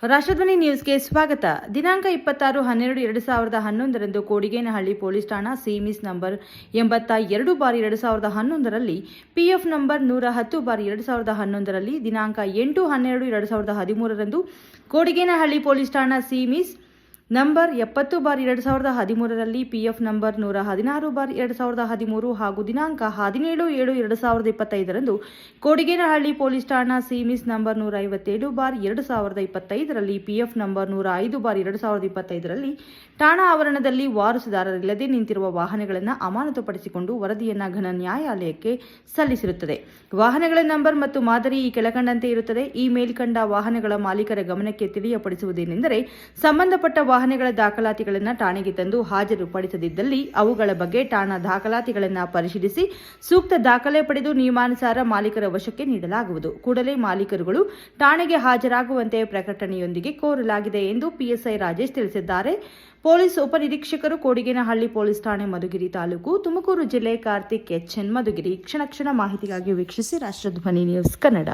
ರಾಷ್ಟ್ರಧ್ವನಿ ನ್ಯೂಸ್ಗೆ ಸ್ವಾಗತ. ದಿನಾಂಕ 26/12/2011 ಕೋಡಿಗೇನಹಳ್ಳಿ ಪೊಲೀಸ್ ಠಾಣಾ ಸಿಮಿಸ್ ನಂಬರ್ 82/2011ರಲ್ಲಿ ಪಿಎಫ್ ನಂಬರ್ 110/2011ರಲ್ಲಿ ದಿನಾಂಕ 8/12/2013ರಂದು ಕೋಡಿಗೇನಹಳ್ಳಿ ಪೊಲೀಸ್ ಠಾಣಾ ಸಿಮಿಸ್ ನಂಬರ್ 70/2013ರಲ್ಲಿ ಪಿಎಫ್ ನಂಬರ್ 116/2013 ಹಾಗೂ ದಿನಾಂಕ 17/7/2025ರಂದು ಕೋಡಿಗೇನಹಳ್ಳಿ ಪೊಲೀಸ್ ಠಾಣಾ ಸಿಮಿಸ್ ನಂಬರ್ 157/2025ರಲ್ಲಿ ಪಿಎಫ್ ನಂಬರ್ 105/2025ರಲ್ಲಿ ಠಾಣಾ ಆವರಣದಲ್ಲಿ ವಾರಸುದಾರರಿಲ್ಲದೆ ನಿಂತಿರುವ ವಾಹನಗಳನ್ನು ಅಮಾನತುಪಡಿಸಿಕೊಂಡು ವರದಿಯನ್ನು ಘನ ನ್ಯಾಯಾಲಯಕ್ಕೆ ಸಲ್ಲಿಸಿರುತ್ತದೆ. ವಾಹನಗಳ ನಂಬರ್ ಮತ್ತು ಮಾದರಿ ಈ ಕೆಳಕಂಡಂತೆ ಇರುತ್ತದೆ. ಈ ಮೇಲ್ಕಂಡ ವಾಹನಗಳ ಮಾಲೀಕರ ಗಮನಕ್ಕೆ ತಿಳಿಯಪಡಿಸುವುದೇನೆಂದರೆ, ಸಂಬಂಧಪಟ್ಟ ವಾಹನಗಳ ದಾಖಲಾತಿಗಳನ್ನು ಠಾಣೆಗೆ ತಂದು ಹಾಜರುಪಡಿಸದಿದ್ದಲ್ಲಿ ಅವುಗಳ ಬಗ್ಗೆ ಠಾಣಾ ದಾಖಲಾತಿಗಳನ್ನು ಪರಿಶೀಲಿಸಿ ಸೂಕ್ತ ದಾಖಲೆ ಪಡೆದು ನಿಯಮಾನುಸಾರ ಮಾಲೀಕರ ವಶಕ್ಕೆ ನೀಡಲಾಗುವುದು. ಕೂಡಲೇ ಮಾಲೀಕರುಗಳು ಠಾಣೆಗೆ ಹಾಜರಾಗುವಂತೆ ಪ್ರಕಟಣೆಯೊಂದಿಗೆ ಕೋರಲಾಗಿದೆ ಎಂದು ಪಿಎಸ್ಐ ರಾಜೇಶ್ ತಿಳಿಸಿದ್ದಾರೆ. ಪೊಲೀಸ್ ಉಪನಿರೀಕ್ಷಕರು, ಕೋಡಿಗೇನಹಳ್ಳಿ ಪೊಲೀಸ್ ಠಾಣೆ, ಮಧುಗಿರಿ ತಾಲೂಕು, ತುಮಕೂರು ಜಿಲ್ಲೆ. ಕಾರ್ತಿಕ್ ಎಚ್ಎನ್, ಮಧುಗಿರಿ. ಕ್ಷಣ ಕ್ಷಣ ಮಾಹಿತಿಗಾಗಿ ವೀಕ್ಷಿಸಿ ರಾಷ್ಟ್ರಧ್ವನಿ ನ್ಯೂಸ್ ಕನ್ನಡ.